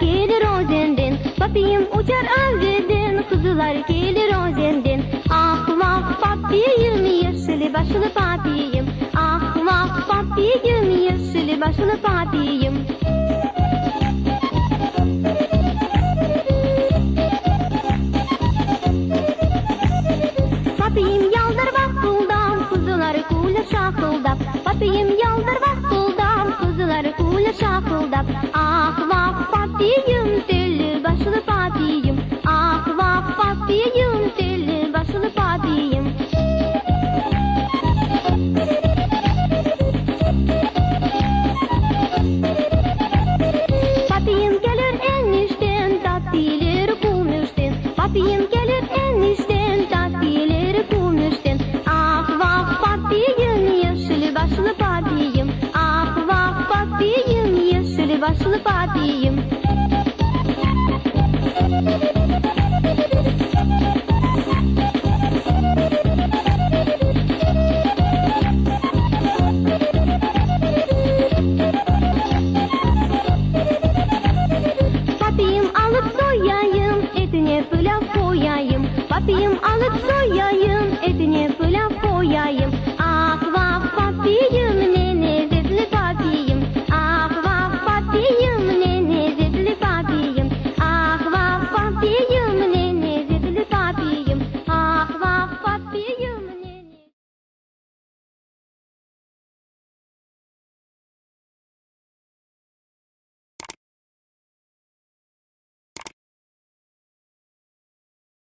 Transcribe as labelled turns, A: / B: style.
A: gelir o zenden, papiyim uçar avceden, kızlar gelir o zenden. Ah vah papiyim, yeşili başlı papiyim. Ah vah papiyim, yeşili başlı papiyim. Papiyim yaldır vakıldam, kızlar kule şakıldap. Papiyim yaldır vakıldam, kızlar kule şakıldap. Ah vah papiyim, telli başlı papiyim. Ah vah papiyim, telli başlı papiyim. Papiyim gelir enişten, tatlıları kumuşten. Papiyim gelir enişten, tatlıları kumuşten. Ah vah papiyim, yeşili başlı papiyim. Ah vah papiyim, yeşili başlı papiyim.